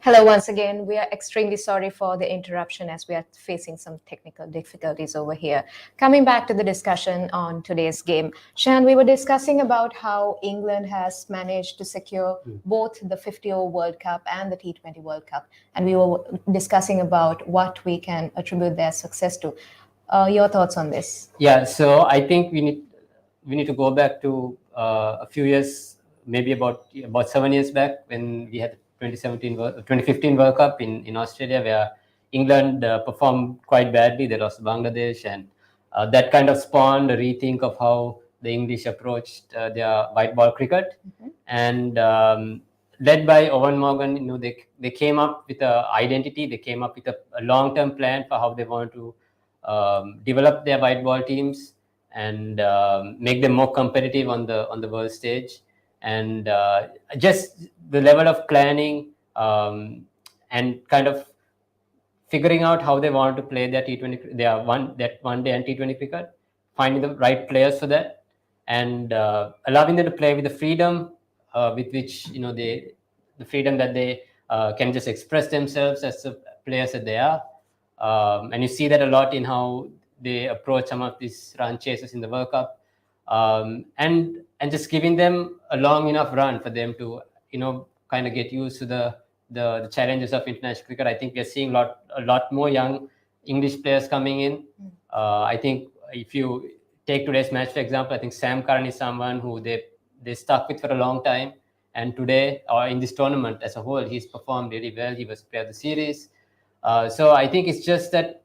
Hello once again. We are extremely sorry for the interruption as we are facing some technical difficulties over here. Coming back to the discussion on today's game, Shan, we were discussing about how England has managed to secure both the 50-over World Cup and the T20 World Cup. And we were discussing about what we can attribute their success to. Your thoughts on this? Yeah, so I think we need to go back to a few years, maybe about 7 years back when we had the 2015 World Cup in Australia, where England performed quite badly. They lost Bangladesh, and that kind of spawned a rethink of how the English approached their white ball cricket. And led by Owen Morgan, they came up with an identity. They came up with a long-term plan for how they want to develop their white ball teams and make them more competitive on the world stage. And just the level of planning and kind of figuring out how they want to play their T20, that one day and T20 cricket, finding the right players for that, and allowing them to play with the freedom with which the freedom that they can just express themselves as the players that they are. And you see that a lot in how they approach some of these run chases in the World Cup, and just giving them a long enough run for them to kind of get used to the challenges of international cricket. I think we're seeing a lot more young English players coming in. I think if you take today's match, for example, I think Sam Curran is someone who they stuck with for a long time, and today, or in this tournament as a whole, he's performed really well. He was player of the series. So I think it's just that,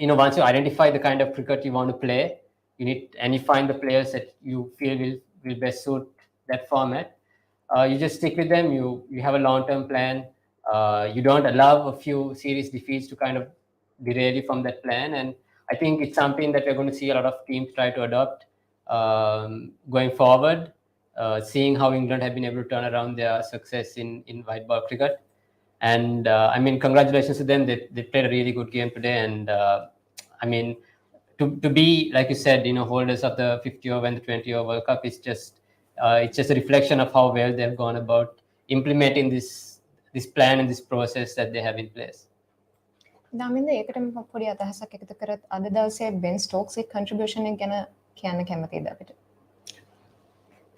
once you identify the kind of cricket you want to play, you find the players that you feel will best suit that format. You just stick with them. You have a long-term plan. You don't allow a few series defeats to kind of derail you from that plan. And I think it's something that we're going to see a lot of teams try to adopt going forward, seeing how England have been able to turn around their success in white ball cricket. And I mean, congratulations to them. They played a really good game today. And I mean, to be, like you said, holders of the 50-over and the 20-over World Cup, it's just a reflection of how well they've gone about implementing this plan and this process that they have in place. දාමින්ද ඒකටම පොඩි අදහසක් එකතු කරත් අද දවසේ බෙන් ස්ටෝක්ස් ගේ contribution එක ගැන කියන්න කැමතිද අපිට?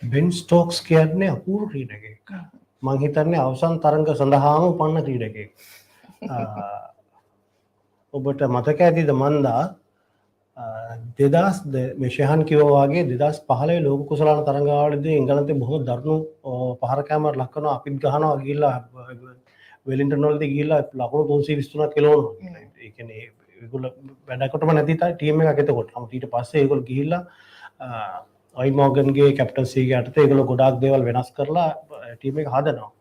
බෙන් ස්ටෝක්ස් කියන්නේ අපූර්ව ක්‍රීඩකයෙක්. මං හිතන්නේ අවසන් තරඟ සඳහාම උපන්න ක්‍රීඩකයෙක්. ඔබට මතක ඇතිද මන්දා 2000 මේ ෂෙහන් කිව්වා වගේ 2015 ලෝක කුසලාන තරඟාවලියේදී එංගලන්තේ බොහොම දරුණු පහර කැමරක් ලක් කරනවා අපිත් ගහනවා ගිහිල්ලා වෙලින්ටන් වලදී ගිහිල්ලා ලකුණු 323ක් කෙලවනවා කියලා. ඒ කියන්නේ ඒගොල්ල වැඩකටම නැති ටීම් එකක් එතකොට. නමුත් ඊට පස්සේ ඒගොල්ල ගිහිල්ලා අයි මෝගන්ගේ කැප්ටන්සිගේ යටතේ ඒගොල්ල ගොඩාක් දේවල් වෙනස් කරලා ටීම් එක හදනවා.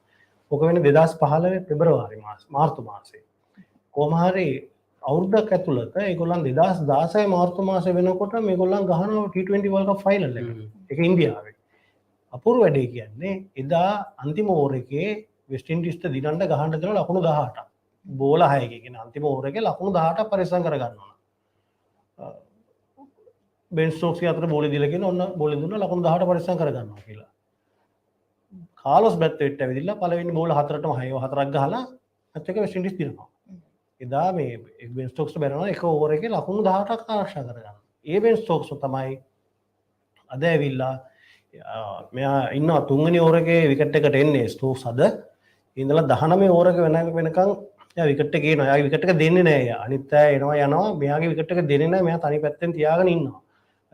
ඔක වෙන්නේ 2015 පෙබරවාරි මාර්තු මාසේ. කොහොම හරි අවුරුද්දක් ඇතුළත ඒගොල්ලන් 2016 මාර්තු මාසේ වෙනකොට මේගොල්ලන් ගහනවා T20 World Cup ෆයිනල් එක. ඒක ඉන්දියාවේ. අපූර්ව වැඩේ කියන්නේ එදා අන්තිම ඕවර් එකේ වෙස්ට් ඉන්ඩීස්ට දිනන්න ගහන්න දෙන ලකුණු 18ක්. බෝල 6 කියන අන්තිම ඕවර් එකේ ලකුණු 18ක් පරිස්සම් කරගන්න ඕන. බෙන් ස්ටෝක්ස් අතර බෝලේ දීලා කියන ඔන්න බෝලේ දුන්නා ලකුණු 18 පරිස්සම් කරගන්නවා කියලා. කාලොස් බැත්තෙට් ඇවිදilla පළවෙනි බෝල 4ටම 4ක් ගහලා අත් එක වෙස්ට් ඉන්ඩීස් දිනනවා. එදා මේ බෙන් ස්ටෝක්ස් බැලනවා එක ඕවර් එකේ ලකුණු 18ක් ආරක්ෂා කරගන්න. ඒ බෙන් ස්ටෝක්ස් තමයි අද ඇවිල්ලා මෙයා ඉන්නවා තුන්වෙනි ඕවර් එකේ විකට් එකට එන්නේ ස්ටෝක්ස් අද ඉඳලා 19 ඕවර් එක වෙනකන් එයා විකට් එක ගේනවා. එයාගේ විකට් එක දෙන්නේ නැහැ එයා. අනිත් අය එනවා යනවා. මෙයාගේ විකට් එක දෙන්නේ නැහැ. මෙයා තනි පැත්තෙන් තියාගෙන ඉන්නවා.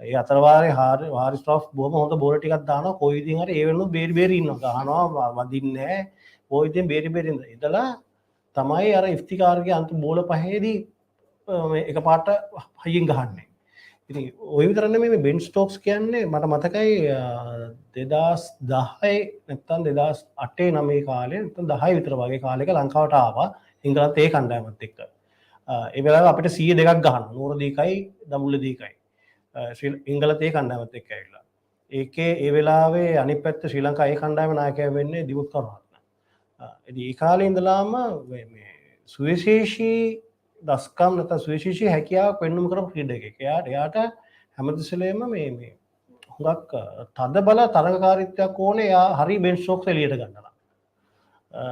ඒ අතර වාරේ හාරිස් රොෆ් බොහොම හොඳ බෝල ටිකක් දානවා. කොයි විදිහින් හරි ඒ වෙනුත් බේරි ඉන්නවා. ගහනවා වදින්නේ නැහැ. කොයි විදිහින් බේරි ඉඳලා තමයි අර ඉෆ්තිකාර්ගේ අන්තිම බෝල පහේදී මේ එකපාරට හයියෙන් ගහන්නේ. ඉතින් ওই විතර නෙමෙයි මේ බෙන් ස්ටෝක්ස් කියන්නේ මට මතකයි 2010 නැත්නම් 2008 9 කාලේ නැත්නම් 10 විතර වගේ කාලයක ලංකාවට ආවා ඉංගලන්තේ ඒ කණ්ඩායමත් එක්ක. ඒ වෙලාවේ අපිට 100 දෙකක් ගහනවා. නූරදීකයි දඹුල්ලදීකයි. ඉංගලන්තේ කණ්ඩායමත් එක්ක ඇවිල්ලා. ඒකේ ඒ වෙලාවේ අනිත් පැත්ත ශ්‍රී ලංකා ඒ කණ්ඩායම නායකයා වෙන්නේ දිමුත් කරුණාරත්න. ඉතින් ඒ කාලේ ඉඳලාම මේ සුවිශේෂී දස්කම් නැත්නම් සුවිශේෂී හැකියාවක් වෙන්නම කරපු ක්‍රීඩකයෙක්. එයාට හැමතිස්සෙලෙම මේ හුඟක් තද බල තරඟකාරීත්වයක් ඕනේ. එයා හරි බෙන් ස්ටෝක්ස් එළියට ගන්නවා.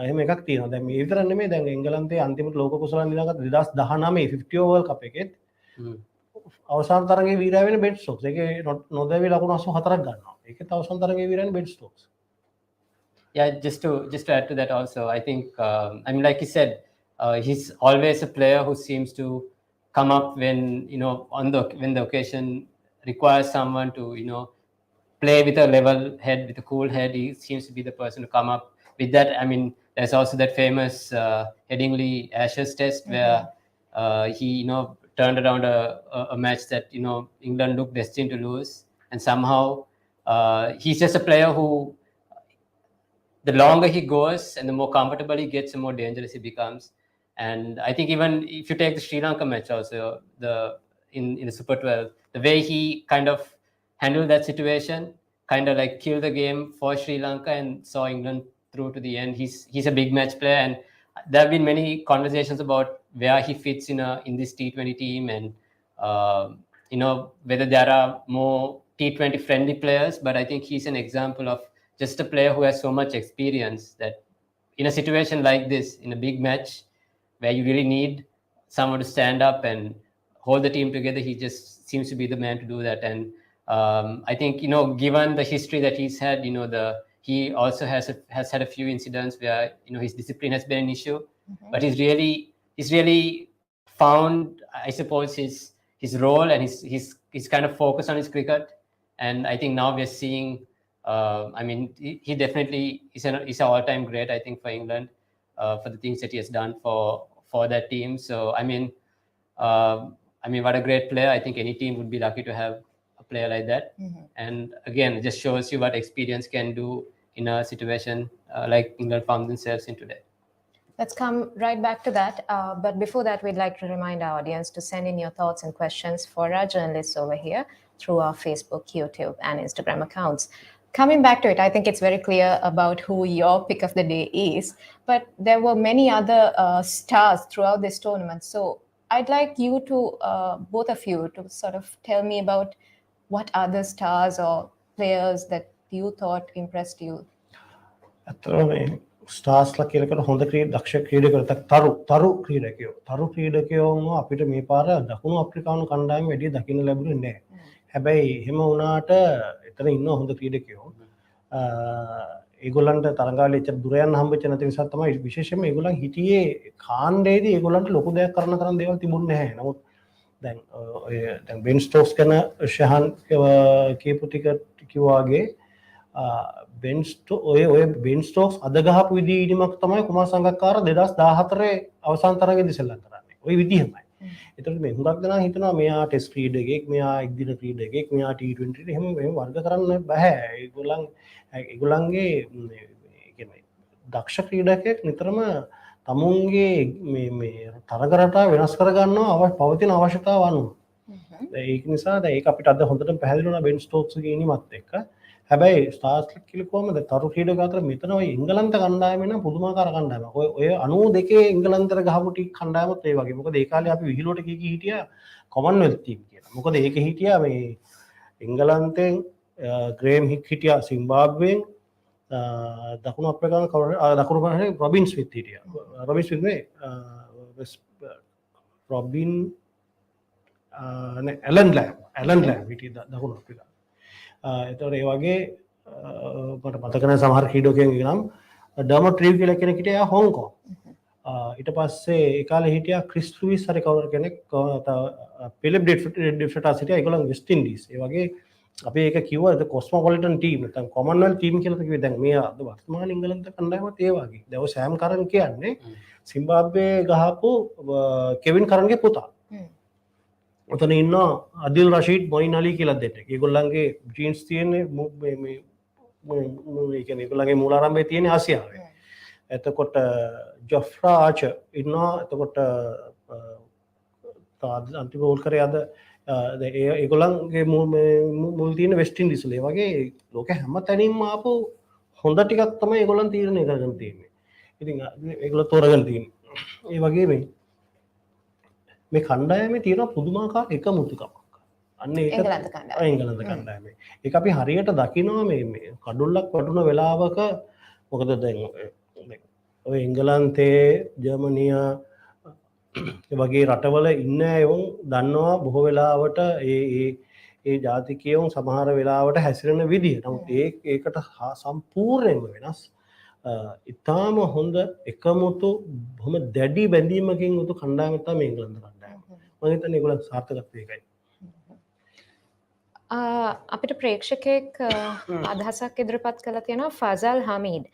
එහෙම එකක් තියෙනවා. දැන් මේ විතර නෙමෙයි දැන් එංගලන්තයේ අන්තිමට ලෝක කුසලන් දිනාගත්ත 2019 50 ඕවර් කප් එකෙත් අවසාන තරගයේ වීරයා වෙන බෙන් ස්ටෝක්ස්. ඒකේ නොදැවි ලකුණු 84ක් ගන්නවා. ඒකෙත් අවසාන තරගයේ වීරයා වෙන බෙන් ස්ටෝක්ස්. Yeah, just to add to that also, I think I mean, like you said, he's always a player who seems to come up when when the occasion requires someone to play with a level head, with a cool head. He seems to be the person to come up with that. I mean, there's also that famous Headingley Ashes test where he turned around a match that England looked destined to lose, and somehow he's just a player who, the longer he goes and the more comfortable he gets, the more dangerous he becomes. And I think even if you take the Sri Lanka match also, in the Super 12, the way he kind of handled that situation, kind of like killed the game for Sri Lanka and saw England through to the end. He's a big match player, and there have been many conversations about where he fits in this T20 team, and whether there are more T20 friendly players. But I think he's an example of just a player who has so much experience that in a situation like this, in a big match where you really need someone to stand up and hold the team together, he just seems to be the man to do that. And I think given the history that he's had, he also has had a few incidents where his discipline has been an issue, but he's really found, I suppose, his role and his kind of focus on his cricket. And I think now we're seeing, I mean, he definitely is an all-time great, I think, for England, for the things that he has done for that team. So I mean, what a great player. I think any team would be lucky to have a player like that. And again, it just shows you what experience can do in a situation like England found themselves in today. Let's come right back to that. But before that, we'd like to remind our audience to send in your thoughts and questions for our journalists over here through our Facebook, YouTube, and Instagram accounts. Coming back to it, I think it's very clear about who your pick of the day is. But there were many other stars throughout this tournament. So I'd like you to, both of you, to sort of tell me about what other stars or players that you thought impressed you. ස්ටාර්ස්ලා කියලා කරන හොඳ දක්ෂ ක්‍රීඩකයෝ තරු ක්‍රීඩකයෝ අපිට මේ පාර දකුණු අප්‍රිකානු කණ්ඩායම වැඩි දකින්න ලැබුණේ නැහැ. හැබැයි එහෙම වුණාට එතන ඉන්න හොඳ ක්‍රීඩකයෝ ඒගොල්ලන්ට තරඟාවලිය එච්චර දුර යන්න හම්බෙච්ච නැති නිසා තමයි විශේෂයෙන්ම ඒගොල්ලන් හිටියේ කාණ්ඩයේදී ඒගොල්ලන්ට ලොකු දෙයක් කරන තරම් දේවල් තිබුණේ නැහැ. නමුත් දැන් බෙන් ස්ටෝක්ස් ගැන ෂහන් කියපු ටික කිව්වාගේ බෙන් ස්ටෝක්ස් අද ගහපු විදිහීමක් තමයි කුමාර සංගක්කාර 2014 අවසාන තරගයේදී සෙල්ලම් කරන්නේ. ওই විදිහමයි. ඒතකොට මේ හුඟක් දෙනා හිතනවා මෙයා ටෙස්ට් ක්‍රීඩකයෙක්, මෙයා එක්දින ක්‍රීඩකයෙක්, මෙයා T20 එහෙම වර්ග කරන්න බෑ. ඒගොල්ලන්ගේ කියන්නේ දක්ෂ ක්‍රීඩකයෙක් නිතරම තමුන්ගේ මේ තරග රටා වෙනස් කර ගන්නවා පවතින අවශ්‍යතාව අනුව. ඒක නිසා දැන් ඒක අපිට අද හොඳටම පැහැදිලි වුණා බෙන් ස්ටෝක්ස්ගේ ඉනිමත් එක්ක. හැබැයි ස්ටාර්ස් කියලා කොහමද තරු ක්‍රීඩක අතර මෙතන ඔය එංගලන්ත කණ්ඩායම නම් පුදුමාකාර කණ්ඩායමක්. ඔය 92 එංගලන්තර ගහපු ටික කණ්ඩායමත් ඒ වගේ. මොකද ඒ කාලේ අපි විහිළුවට කී හිටියා කොමන්වෙල්ත් ටීම් කියලා. මොකද ඒකේ හිටියා මේ එංගලන්තෙන් ග්‍රේම් හික් හිටියා සිම්බාබ්වෙන් දකුණු අප්‍රිකානු දකුණු රොබින් ස්මිත් හිටියා. රොබින් ස්මිත් නේ රොබින් ඇලන් ලෑම් හිටියා දකුණු අප්‍රිකානු. එතකොට ඒ වගේ මට මතක නැහැ සමහර ක්‍රීඩකයන්ගේ නම් ඩර්මොට් රීව් කියලා කෙනෙක් හිටියා හොංකොං. ඊට පස්සේ ඒ කාලේ හිටියා ක්‍රිස් ලුයිස් හරි කවුරු කෙනෙක් පිලිප් ඩෙෆ්ටාස් හිටියා ඒගොල්ලන් වෙස්ට් ඉන්ඩීස්. ඒ වගේ අපි ඒක කිව්වා ඒක කොස්මොපොලිටන් ටීම් නැත්නම් කොමන්වෙල්ත් ටීම් කියලා කිව්වේ. දැන් මේ අද වර්තමාන ඉංගලන්ත කණ්ඩායමත් ඒ වගේ. දැන් ඔය සෑම් කරන් කියන්නේ සිම්බාබ්වේ ගහපු කෙවින් කරන්ගේ පුතා. ඔතන ඉන්න අදිල් රෂීඩ් මොයින් අලි කියලා දෙන්නෙක්. ඒගොල්ලන්ගේ ජීන්ස් තියෙන්නේ මේ කියන්නේ ඒගොල්ලන්ගේ මූලාරම්භයේ තියෙන්නේ ආසියාවේ. එතකොට ජොෆ්රා ආචර් ඉන්නවා. එතකොට අන්තිම ගෝල් කරේ අද ඒගොල්ලන්ගේ මුල් තියෙන වෙස්ට් ඉන්ඩීස් වල. ඒ වගේ ලෝක හැම තැනින්ම ආපු හොඳ ටිකක් තමයි ඒගොල්ලන් තීරණය කරගෙන තියෙන්නේ. ඉතින් ඒගොල්ලෝ තෝරගෙන තියෙන්නේ. ඒ වගේ මේ කණ්ඩායමේ තියෙන පුදුමාකාර එකමුතුකමක්. අන්න ඒක එංගලන්ත කණ්ඩායමේ. ඒක අපි හරියට දකිනවා මේ කඩුල්ලක් වටුන වෙලාවක. මොකද දැන් ඔය එංගලන්තයේ ජර්මනිය වගේ රටවල ඉන්න එවුන් දන්නවා බොහෝ වෙලාවට ඒ ජාතිකයවුන් සමහර වෙලාවට හැසිරෙන විදිහ. නමුත් ඒකට සම්පූර්ණයෙන්ම වෙනස්. ඉතාම හොඳ එකමුතු බොහොම දැඩි බැඳීමකින් යුතු කණ්ඩායමක් තමයි එංගලන්ත කණ්ඩායම. මම හිතන්නේ ඒගොල්ලන් සාර්ථකත්වය ඒකයි. අපිට ප්‍රේක්ෂකෙක් අදහසක් ඉදිරිපත් කළා තියෙනවා ෆසල් Hameed.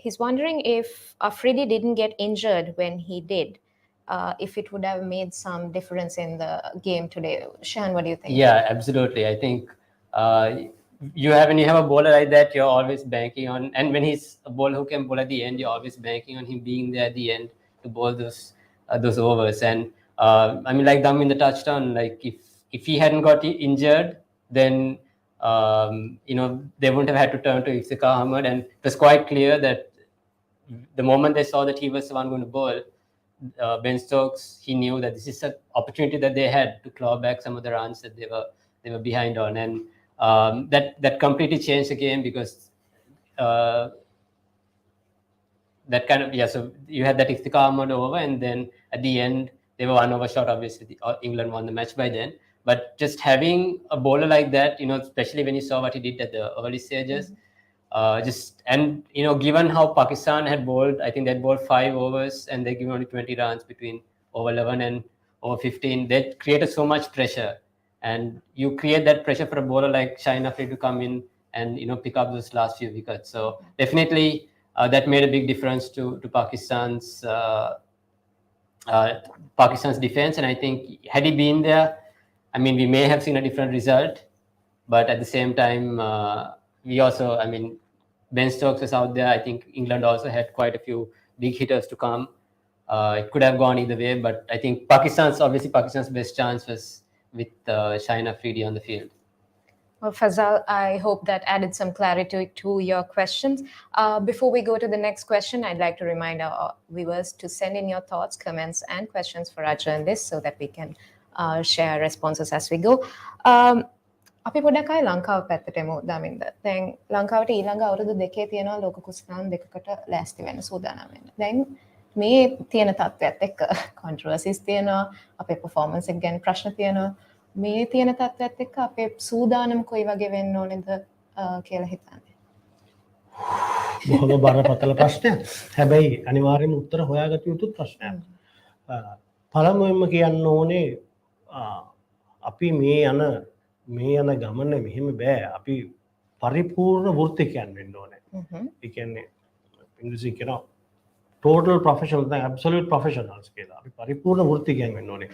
He's wondering if Afridi didn't get injured when he did, if it would have made some difference in the game today. Shan, what do you think? Yeah, absolutely. I think when you have a bowler like that, you're always banking on, and when he's a bowler who can bowl at the end, you're always banking on him being there at the end to bowl those overs. And I mean, like Daminda touched on, like if he hadn't got injured, then they wouldn't have had to turn to Iftikhar Ahmed, and it was quite clear that the moment they saw that he was the one going to bowl, Ben Stokes, he knew that this is an opportunity that they had to claw back some of the runs that they were behind on, and that completely changed the game because that kind of so you had that Iftikhar Ahmed over, and then at the end they were one over short. Obviously, England won the match by then. But just having a bowler like that, especially when you saw what he did at the early stages, given how Pakistan had bowled, I think they had bowled 5 overs and they given only 20 runs between over 11 and over 15. That created so much pressure, and you create that pressure for a bowler like Shaheen Afridi to come in and pick up those last few wickets. So definitely that made a big difference to Pakistan's defense. And I think had he been there, I mean, we may have seen a different result, but at the same time, we also, I mean, Ben Stokes was out there. I think England also had quite a few big hitters to come. It could have gone either way, but I think Pakistan's best chance was with Shaheen Afridi on the field. Well, Fazal, I hope that added some clarity to your questions. Before we go to the next question, I'd like to remind our viewers to send in your thoughts, comments, and questions for our journalists so that we can share responses as we go. අපි පොඩක් අය ලංකාව පැත්තට එමු දමින්ද. දැන් ලංකාවට ඊළඟ අවුරුදු 2 තියෙනවා ලෝක කුස්නාම් 2කට ලෑස්ති වෙන්න සූදානම් වෙන්න. දැන් මේ තියෙන තත්ත්වයක් එක්ක controversies තියෙනවා, අපේ performance එක ගැන ප්‍රශ්න තියෙනවා. මේ තියෙන තත්ත්වයක් එක්ක අපේ සූදානම් කොයි වගේ වෙන්න ඕනේද කියලා හිතන්නේ. බොහොම බරපතල ප්‍රශ්නයක්. හැබැයි අනිවාර්යයෙන්ම උත්තර හොයාගත යුතු ප්‍රශ්නයක්. පළමුවෙන්ම කියන්න ඕනේ අපි මේ යන ගමන මෙහෙම බෑ. අපි පරිපූර්ණ වෘත්තිකයන් වෙන්න ඕනේ. ඒ කියන්නේ ඉංග්‍රීසියෙන් කියනවා total professionals, absolute professionals කියලා. අපි පරිපූර්ණ වෘත්තිකයන් වෙන්න ඕනේ.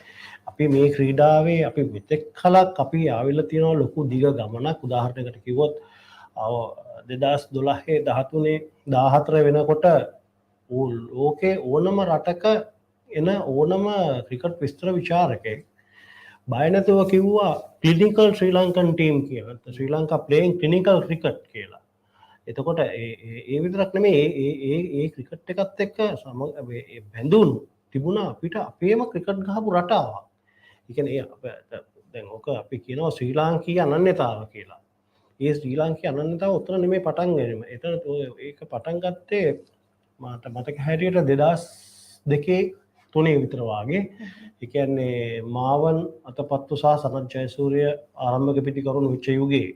අපි මේ ක්‍රීඩාවේ අපි මෙතෙක් කලක් අපි ආවිල්ලා තියෙනවා ලොකු දිග ගමනක්. උදාහරණයකට කිව්වොත් 2012 13 14 වෙනකොට ලෝකේ ඕනම රටක එන ඕනම ක්‍රිකට් විස්තර විචාරකෙක් බය නැතුව කිව්වා ක්ලිනිකල් ශ්‍රී ලංකන් ටීම් කියලා. ශ්‍රී ලංකා ප්ලේයින් ක්ලිනිකල් ක්‍රිකට් කියලා. එතකොට ඒ විතරක් නෙමෙයි ඒ ක්‍රිකට් එකත් එක්ක බැඳුණු තිබුණා අපිට අපේම ක්‍රිකට් ගහපු රටාවක්. ඒ කියන්නේ දැන් ඔක අපි කියනවා ශ්‍රී ලාංකීය අනන්‍යතාව කියලා. ඒ ශ්‍රී ලාංකීය අනන්‍යතාව උතර නෙමෙයි පටන් ගන්නේ. එතන ඒක පටන් ගත්තේ මට මතක හැටියට 2002 3 විතර වාගේ. ඒ කියන්නේ මාවන් අතපත්තු සහ සනත් ජයසූරිය ආරම්භක පිටිකරුණු වෙච්ච යුගයේ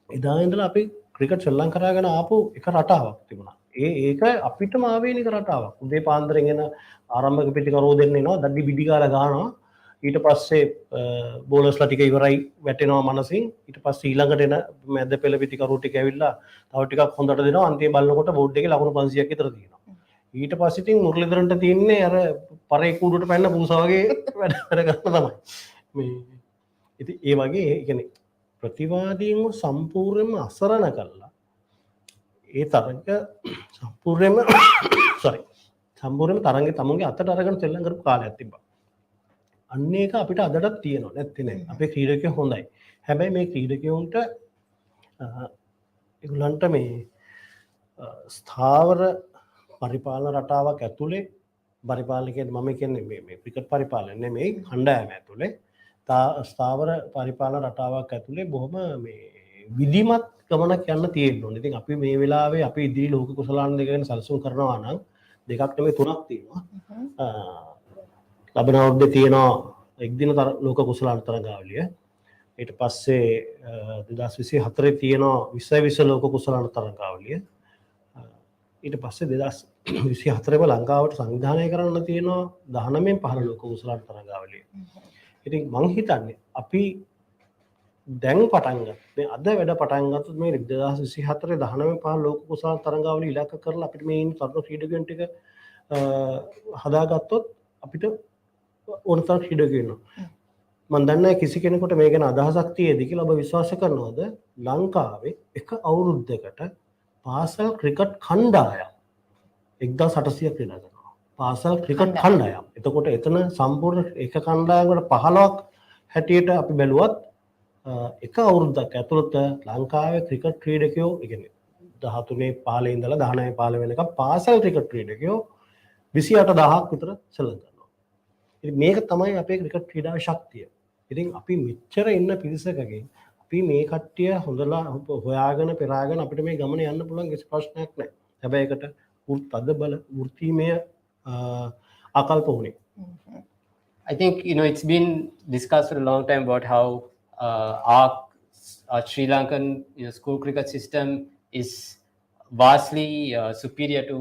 එදා ඉඳලා අපි ක්‍රිකට් ශ්‍රී ලංකාවගෙන ආපු එක රටාවක් තිබුණා. ඒක අපිටම ආවේනික රටාවක්. උදේ පාන්දරෙන් එන ආරම්භක පිටිකරුවෝ දෙන්න එනවා, දඩි බිඩි ගාලා ගහනවා. ඊට පස්සේ බෝලර්ස්ලා ටික ඉවරයි වැටෙනවා මනසින්. ඊට පස්සේ ඊළඟට එන මැද පෙළ පිටිකරුවෝ ටික ඇවිල්ලා තව ටිකක් හොඳට දෙනවා. අන්තිම බලනකොට බෝඩ් එකේ ලකුණු 500ක් විතර තියෙනවා. ඊට පස්සේ ඉතින් මුරලිදරන්ට තියෙන්නේ අර පරේ කූඩුවට පැන්න පූසා වගේ වැඩ කරන්න තමයි. මේ ඉතින් ඒ වගේ ඒ කියන්නේ ප්‍රතිවාදීන්ව සම්පූර්ණයෙන්ම අසරණ කළා. ඒ තරඟ සම්පූර්ණයෙන්ම තරඟේ තමුන්ගේ අතට අරගෙන සෙල්ලම් කරපු කාලයක් තිබ්බා. අන්න ඒක අපිට අදටත් තියෙනවා නැත්තේ නෑ. අපේ ක්‍රීඩකයෝ හොඳයි. හැබැයි මේ ක්‍රීඩකයන්ට ඒගොල්ලන්ට මේ ස්ථාවර පරිපාලන රටාවක් ඇතුලේ පරිපාලන කියන්නේ මම කියන්නේ මේ ක්‍රිකට් පරිපාලන නෙමෙයි කණ්ඩායම ඇතුලේ ස්ථාවර පරිපාලන රටාවක් ඇතුලේ බොහොම මේ විධිමත් ගමනක් යන්න තියෙන්න ඕනේ. ඉතින් අපි මේ වෙලාවේ අපි ඉදිරි ලෝක කුසලාන දෙක ගැන සැලසුම් කරනවා නම් දෙකක් නෙමෙයි තුනක් තියෙනවා. ලබන අවුරුද්දේ තියෙනවා එක්දින ලෝක කුසලාන තරගාවලිය. ඊට පස්සේ 2024 තියෙනවා 2020 ලෝක කුසලාන තරගාවලිය. ඊට පස්සේ 2024 ලංකාවට සංවිධානය කරන්න තියෙනවා 19 15 ලෝක කුසලාන තරගාවලිය. ඉතින් මං හිතන්නේ අපි දැන් පටන් ගන්න අද වැඩ පටන් ගත්තොත් මේ 2024 19 15 ලෝක කුසලාන තරගාවලිය ඉලක්ක කරලා අපිට මේ ඉන්න තරුණ ක්‍රීඩකයන් ටික හදාගත්තොත් අපිට ඕනතරම් ක්‍රීඩකයෝ ඉන්නවා. මම දන්නේ කිසි කෙනෙකුට මේ ගැන අදහසක් තියෙද කියලා ඔබ විශ්වාස කරනවද ලංකාවේ එක අවුරුද්දකට පාසල් ක්‍රිකට් කණ්ඩායම් 1800 ක්‍රීඩා කරනවා. පාසල් ක්‍රිකට් කණ්ඩායම්. එතකොට එතන සම්පූර්ණ එක කණ්ඩායමකට 15ක් හැටියට අපි බැලුවත් එක අවුරුද්දක් ඇතුළත ලංකාවේ ක්‍රිකට් ක්‍රීඩකයෝ ඒ කියන්නේ 13 15 ඉඳලා 19 15 වෙනකම් පාසල් ක්‍රිකට් ක්‍රීඩකයෝ 28000ක් විතර සෙල්ලම් කරනවා. ඉතින් මේක තමයි අපේ ක්‍රිකට් ක්‍රීඩාවේ ශක්තිය. ඉතින් අපි මෙච්චර ඉන්න පිරිසකගෙන් අපි මේ කට්ටිය හොඳලා හොයාගෙන පෙරාගෙන අපිට මේ ගමන යන්න පුළුවන් කිසි ප්‍රශ්නයක් නැහැ. හැබැයි ඒකට තද බල වෘත්තීමය ආකල්ප උනේ. I think it's been discussed for a long time about how our Sri Lankan school cricket system is vastly superior to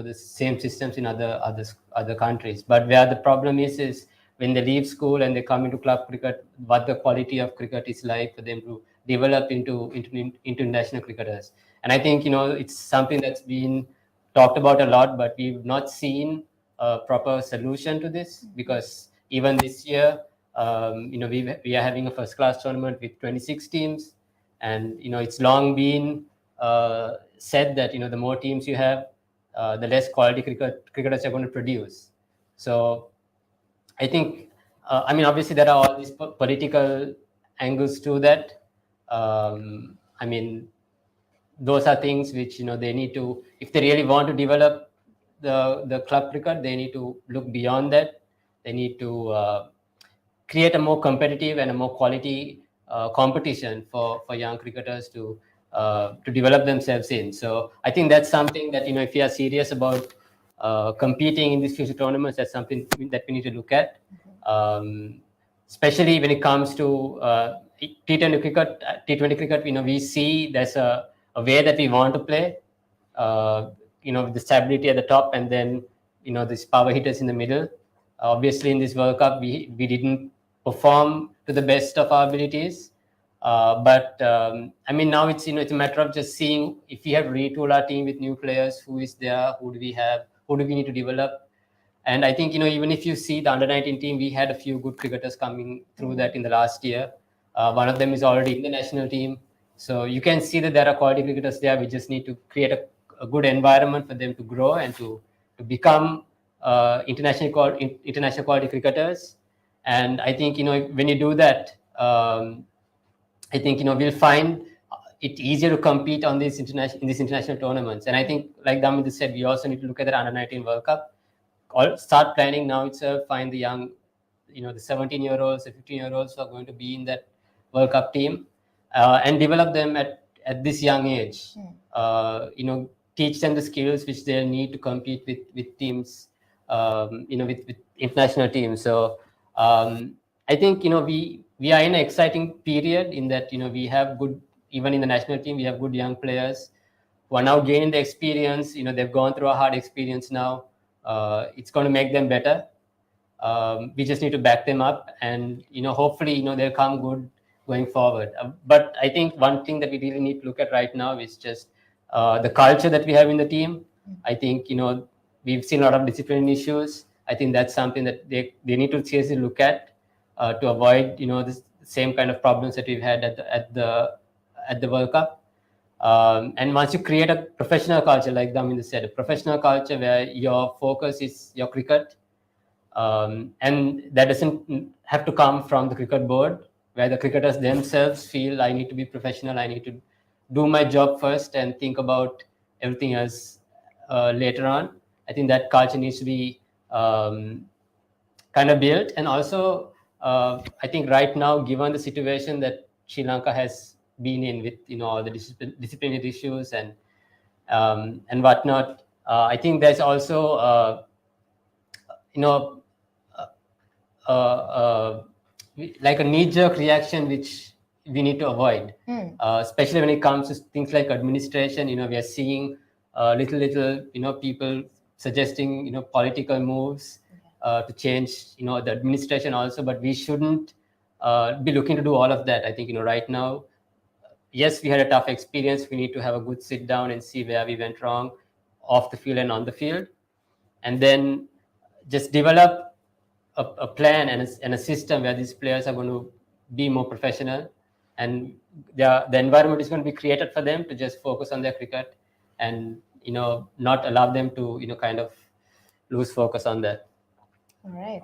the same systems in other countries. But where the problem is when they leave school and they come into club cricket, what the quality of cricket is like for them to develop into international cricketers. And I think it's something that's been talked about a lot, but we've not seen a proper solution to this, because even this year, we are having a first class tournament with 26 teams, and it's long been said that the more teams you have, the less quality cricketers are going to produce. So I think, obviously there are all these political angles to that. Those are things which they need to, if they really want to develop the club cricket, they need to look beyond that. They need to create a more competitive and a more quality competition for young cricketers to develop themselves in. So I think that's something that if you are serious about competing in these future tournaments, that's something that we need to look at, especially when it comes to T20 cricket. We see there's a way that we want to play, with the stability at the top, and then these power hitters in the middle. Obviously in this World Cup we didn't perform to the best of our abilities, but now it's it's a matter of just seeing if we have retooled our team with new players, who is there, who do we have, who do we need to develop. And I think even if you see the under-19 team, we had a few good cricketers coming through that in the last year. One of them is already in the national team, so you can see that there are quality cricketers there. We just need to create a good environment for them to grow and to become international quality cricketers. And I think when you do that, I think we'll find it easier to compete on these international tournaments. And I think, like Damindu said, we also need to look at the under-19 World Cup. Start planning now itself. Find the young, the 17-year-olds, the 15-year-olds who are going to be in that World Cup team, and develop them at this young age. Teach them the skills which they need to compete with teams, with international teams. So I think we are in an exciting period in that we have good, even in the national team we have good young players who are now gaining the experience. They've gone through a hard experience now. It's going to make them better. We just need to back them up, and hopefully they'll come good going forward. But I think one thing that we really need to look at right now is just the culture that we have in the team. I think we've seen a lot of discipline issues. I think that's something that they need to seriously look at to avoid the same kind of problems that we've had at the World Cup. And once you create a professional culture, like Damindu said, a professional culture where your focus is your cricket, and that doesn't have to come from the cricket board, where the cricketers themselves feel, I need to be professional, I need to do my job first and think about everything else later on. I think that culture needs to be kind of built. And also I think right now, given the situation that Sri Lanka has been in with all the disciplinary issues and whatnot. I think there's also you know like a knee-jerk reaction which we need to avoid, especially when it comes to things like administration. We are seeing little people suggesting political moves to change the administration also, but we shouldn't be looking to do all of that. I think right now, yes, we had a tough experience. We need to have a good sit down and see where we went wrong off the field and on the field, and then just develop a plan and a system where these players are going to be more professional, and the environment is going to be created for them to just focus on their cricket, and not allow them to kind of lose focus on that. All right.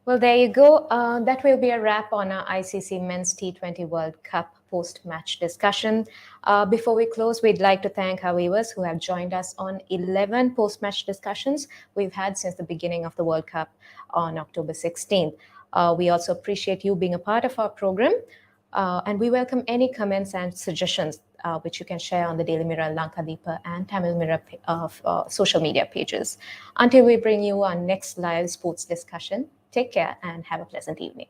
Well, there you go. That will be a wrap on our ICC Men's T20 World Cup post-match discussion. Before we close, we'd like to thank our viewers who have joined us on 11 post-match discussions we've had since the beginning of the World Cup on October 16th. We also appreciate you being a part of our program, and we welcome any comments and suggestions which you can share on the Daily Mirror, Lankadipa, and Tamil Mirror social media pages. Until we bring you our next live sports discussion, take care and have a pleasant evening.